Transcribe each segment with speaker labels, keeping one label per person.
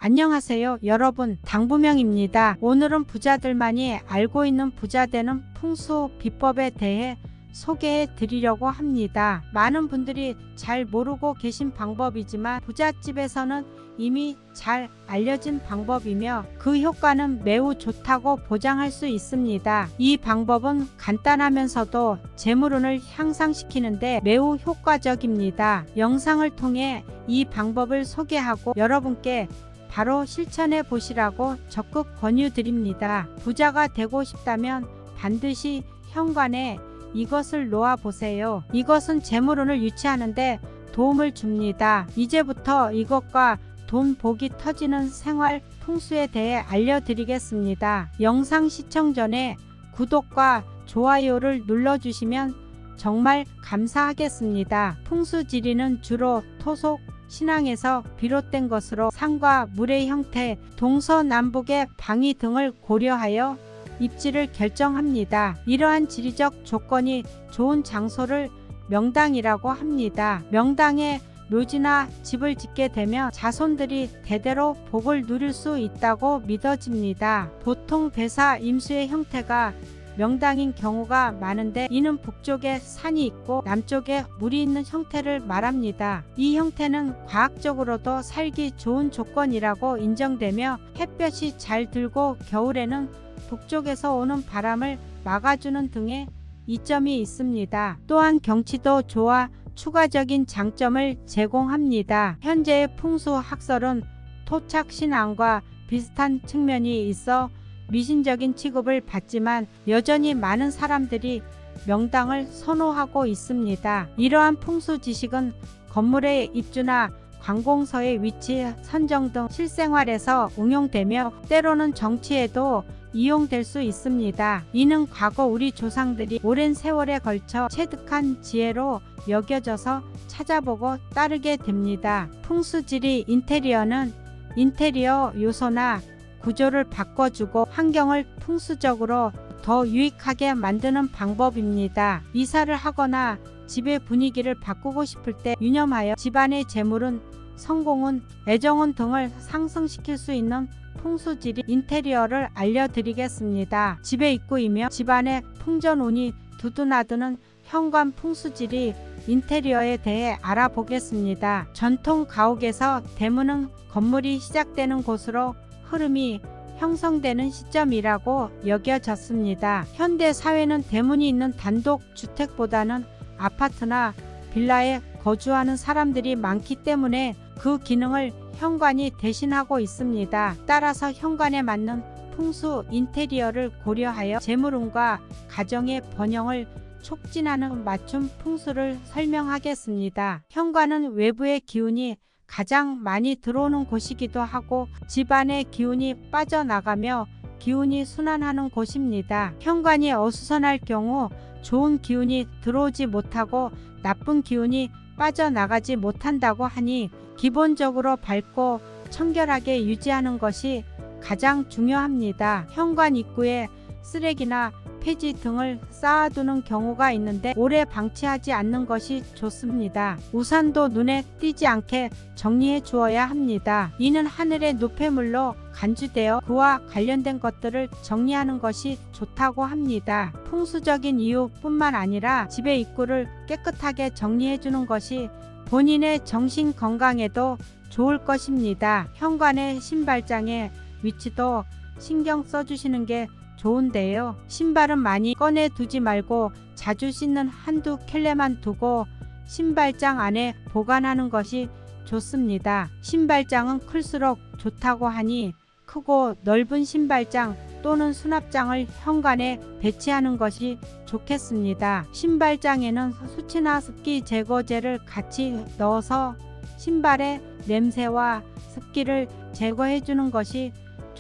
Speaker 1: 안녕하세요 여러분, 당부명입니다. 오늘은 부자들만이 알고 있는 부자 되는 풍수 비법에 대해 소개해 드리려고 합니다. 많은 분들이 잘 모르고 계신 방법이지만 부잣집에서는 이미 잘 알려진 방법이며 그 효과는 매우 좋다고 보장할 수 있습니다. 이 방법은 간단하면서도 재물운을 향상시키는데 매우 효과적입니다. 영상을 통해 이 방법을 소개하고 여러분께 바로 실천해 보시라고 적극 권유드립니다. 부자가 되고 싶다면 반드시 현관에 이것을 놓아 보세요. 이것은 재물운을 유치하는데 도움을 줍니다. 이제부터 이것과 돈 복이 터지는 생활 풍수에 대해 알려드리겠습니다. 영상 시청 전에 구독과 좋아요를 눌러주시면 정말 감사하겠습니다. 풍수지리는 주로 토속 신앙에서 비롯된 것으로 산과 물의 형태, 동서남북의 방위 등을 고려하여 입지를 결정합니다. 이러한 지리적 조건이 좋은 장소를 명당이라고 합니다. 명당에 묘지나 집을 짓게 되면 자손들이 대대로 복을 누릴 수 있다고 믿어집니다. 보통 배사 임수의 형태가 명당인 경우가 많은데 이는 북쪽에 산이 있고 남쪽에 물이 있는 형태를 말합니다. 이 형태는 과학적으로도 살기 좋은 조건이라고 인정되며 햇볕이 잘 들고 겨울에는 북쪽에서 오는 바람을 막아주는 등의 이점이 있습니다. 또한 경치도 좋아 추가적인 장점을 제공합니다. 현재의 풍수학설은 토착신앙과 비슷한 측면이 있어 미신적인 취급을 받지만 여전히 많은 사람들이 명당을 선호하고 있습니다. 이러한 풍수 지식은 건물의 입주나 관공서의 위치 선정 등 실생활에서 응용되며 때로는 정치에도 이용될 수 있습니다. 이는 과거 우리 조상들이 오랜 세월에 걸쳐 체득한 지혜로 여겨져서 찾아보고 따르게 됩니다. 풍수지리 인테리어는 인테리어 요소나 구조를 바꿔주고 환경을 풍수적으로 더 유익하게 만드는 방법입니다. 이사를 하거나 집의 분위기를 바꾸고 싶을 때 유념하여 집안의 재물운, 성공운, 애정운 등을 상승시킬 수 있는 풍수지리 인테리어를 알려드리겠습니다. 집의 입구이며 집안의 풍전운이 두둔하드는 현관 풍수지리 인테리어에 대해 알아보겠습니다. 전통 가옥에서 대문은 건물이 시작되는 곳으로 흐름이 형성되는 시점이라고 여겨졌습니다. 현대 사회는 대문이 있는 단독 주택보다는 아파트나 빌라에 거주하는 사람들이 많기 때문에 그 기능을 현관이 대신하고 있습니다. 따라서 현관에 맞는 풍수 인테리어를 고려하여 재물운과 가정의 번영을 촉진하는 맞춤 풍수를 설명하겠습니다. 현관은 외부의 기운이 가장 많이 들어오는 곳이기도 하고 집안의 기운이 빠져나가며 기운이 순환하는 곳입니다. 현관이 어수선할 경우 좋은 기운이 들어오지 못하고 나쁜 기운이 빠져나가지 못한다고 하니 기본적으로 밝고 청결하게 유지하는 것이 가장 중요합니다. 현관 입구에 쓰레기나 폐지 등을 쌓아두는 경우가 있는데 오래 방치하지 않는 것이 좋습니다. 우산도 눈에 띄지 않게 정리해 주어야 합니다. 이는 하늘의 노폐물로 간주되어 그와 관련된 것들을 정리하는 것이 좋다고 합니다. 풍수적인 이유뿐만 아니라 집의 입구를 깨끗하게 정리해 주는 것이 본인의 정신 건강에도 좋을 것입니다. 현관의 신발장의 위치도 신경 써주시는 게 좋은데요. 신발은 많이 꺼내 두지 말고 자주 씻는 한두 켤레만 두고 신발장 안에 보관하는 것이 좋습니다. 신발장은 클수록 좋다고 하니 크고 넓은 신발장 또는 수납장을 현관에 배치하는 것이 좋겠습니다. 신발장에는 수치나 습기 제거제를 같이 넣어서 신발의 냄새와 습기를 제거해 주는 것이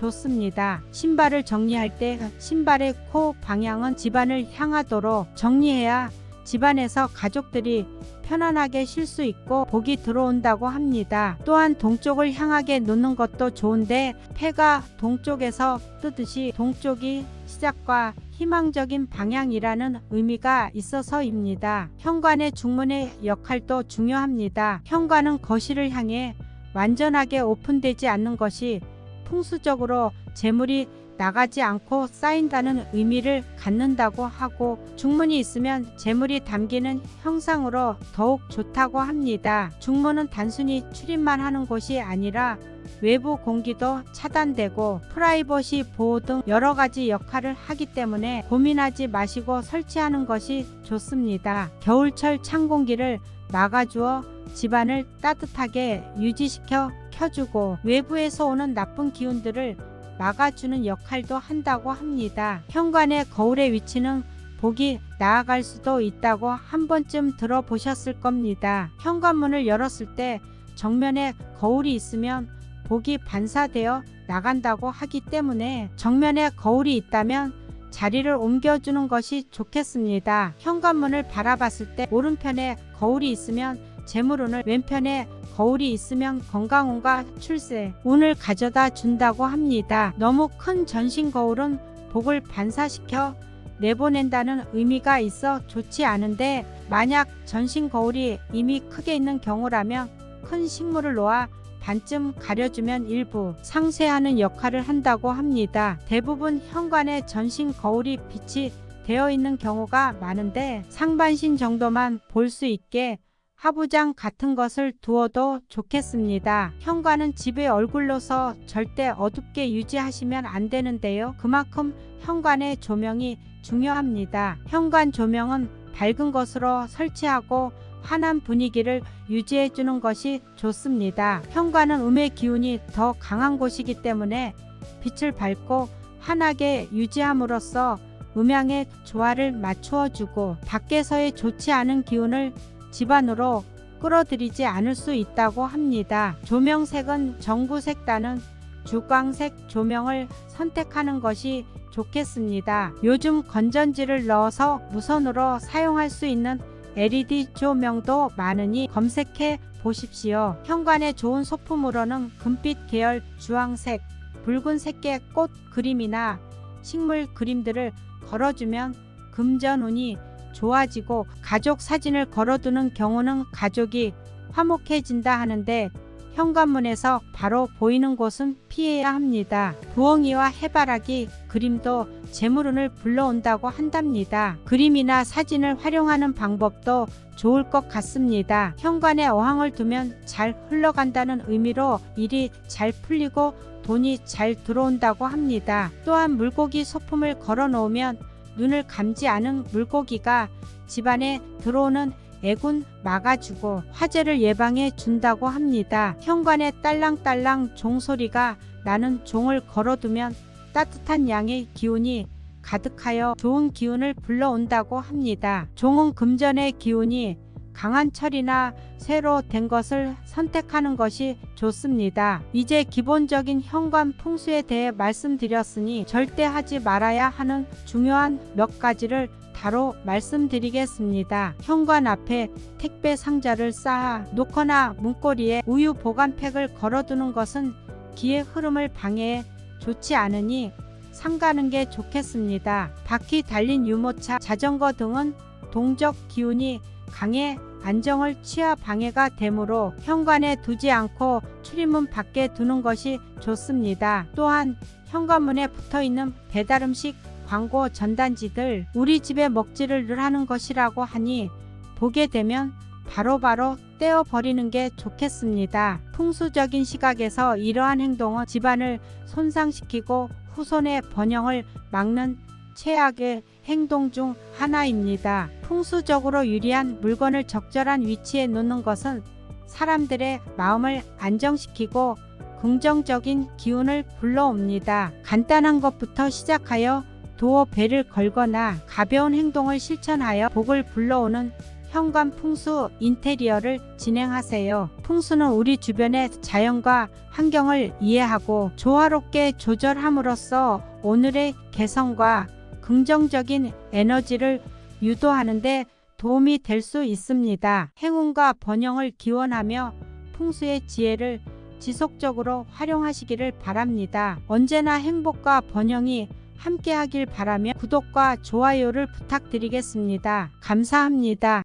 Speaker 1: 좋습니다. 신발을 정리할 때 신발의 코 방향은 집안을 향하도록 정리해야 집안에서 가족들이 편안하게 쉴 수 있고 복이 들어온다고 합니다. 또한 동쪽을 향하게 놓는 것도 좋은데 패가 동쪽에서 뜨듯이 동쪽이 시작과 희망적인 방향이라는 의미가 있어서입니다. 현관의 중문의 역할도 중요합니다. 현관은 거실을 향해 완전하게 오픈되지 않는 것이 풍수적으로 재물이 나가지 않고 쌓인다는 의미를 갖는다고 하고, 중문이 있으면 재물이 담기는 형상으로 더욱 좋다고 합니다. 중문은 단순히 출입만 하는 곳이 아니라 외부 공기도 차단되고 프라이버시 보호 등 여러 가지 역할을 하기 때문에 고민하지 마시고 설치하는 것이 좋습니다. 겨울철 찬 공기를 막아주어 집안을 따뜻하게 유지시켜 켜주고 외부에서 오는 나쁜 기운들을 막아주는 역할도 한다고 합니다. 현관의 거울의 위치는 복이 나아갈 수도 있다고 한 번쯤 들어보셨을 겁니다. 현관문을 열었을 때 정면에 거울이 있으면 복이 반사되어 나간다고 하기 때문에 정면에 거울이 있다면 자리를 옮겨주는 것이 좋겠습니다. 현관문을 바라봤을 때 오른편에 거울이 있으면 재물운을, 왼편에 거울이 있으면 건강운과 출세, 운을 가져다 준다고 합니다. 너무 큰 전신 거울은 복을 반사시켜 내보낸다는 의미가 있어 좋지 않은데, 만약 전신 거울이 이미 크게 있는 경우라면 큰 식물을 놓아 반쯤 가려주면 일부 상쇄하는 역할을 한다고 합니다. 대부분 현관에 전신 거울이 빛이 되어 있는 경우가 많은데 상반신 정도만 볼 수 있게 하부장 같은 것을 두어도 좋겠습니다. 현관은 집의 얼굴로서 절대 어둡게 유지하시면 안 되는데요. 그만큼 현관의 조명이 중요합니다. 현관 조명은 밝은 것으로 설치하고 환한 분위기를 유지해주는 것이 좋습니다. 현관은 음의 기운이 더 강한 곳이기 때문에 빛을 밝고 환하게 유지함으로써 음양의 조화를 맞추어주고 밖에서의 좋지 않은 기운을 집안으로 끌어들이지 않을 수 있다고 합니다. 조명색은 전구색다는 주광색 조명을 선택하는 것이 좋겠습니다. 요즘 건전지를 넣어서 무선으로 사용할 수 있는 LED 조명도 많으니 검색해 보십시오. 현관에 좋은 소품으로는 금빛 계열 주황색, 붉은색의 꽃 그림이나 식물 그림들을 걸어주면 금전운이 좋아지고, 가족 사진을 걸어두는 경우는 가족이 화목해진다 하는데 현관문에서 바로 보이는 곳은 피해야 합니다. 부엉이와 해바라기 그림도 재물운을 불러온다고 한답니다. 그림이나 사진을 활용하는 방법도 좋을 것 같습니다. 현관에 어항을 두면 잘 흘러간다는 의미로 일이 잘 풀리고 돈이 잘 들어온다고 합니다. 또한 물고기 소품을 걸어 놓으면 눈을 감지 않은 물고기가 집안에 들어오는 애군 막아주고 화재를 예방해 준다고 합니다. 현관에 딸랑딸랑 종소리가 나는 종을 걸어두면 따뜻한 양의 기운이 가득하여 좋은 기운을 불러온다고 합니다. 종은 금전의 기운이 강한 철이나 쇠로 된 것을 선택하는 것이 좋습니다. 이제 기본적인 현관 풍수에 대해 말씀드렸으니 절대 하지 말아야 하는 중요한 몇 가지를 바로 말씀드리겠습니다. 현관 앞에 택배 상자를 쌓아 놓거나 문고리에 우유 보관팩을 걸어두는 것은 기의 흐름을 방해해 좋지 않으니 삼가는 게 좋겠습니다. 바퀴 달린 유모차, 자전거 등은 동적 기운이 강해 안정을 취하 방해가 되므로 현관에 두지 않고 출입문 밖에 두는 것이 좋습니다. 또한 현관문에 붙어있는 배달음식 광고 전단지들, 우리 집에 먹지를 늘 하는 것이라고 하니 보게 되면 바로바로 떼어버리는 게 좋겠습니다. 풍수적인 시각에서 이러한 행동은 집안을 손상시키고 후손의 번영을 막는 최악의 행동 중 하나입니다. 풍수적으로 유리한 물건을 적절한 위치에 놓는 것은 사람들의 마음을 안정시키고 긍정적인 기운을 불러옵니다. 간단한 것부터 시작하여 도어 벨을 걸거나 가벼운 행동을 실천하여 복을 불러오는 현관 풍수 인테리어를 진행하세요. 풍수는 우리 주변의 자연과 환경을 이해하고 조화롭게 조절함으로써 오늘의 개성과 긍정적인 에너지를 유도하는 데 도움이 될 수 있습니다. 행운과 번영을 기원하며 풍수의 지혜를 지속적으로 활용하시기를 바랍니다. 언제나 행복과 번영이 함께하길 바라며 구독과 좋아요를 부탁드리겠습니다. 감사합니다.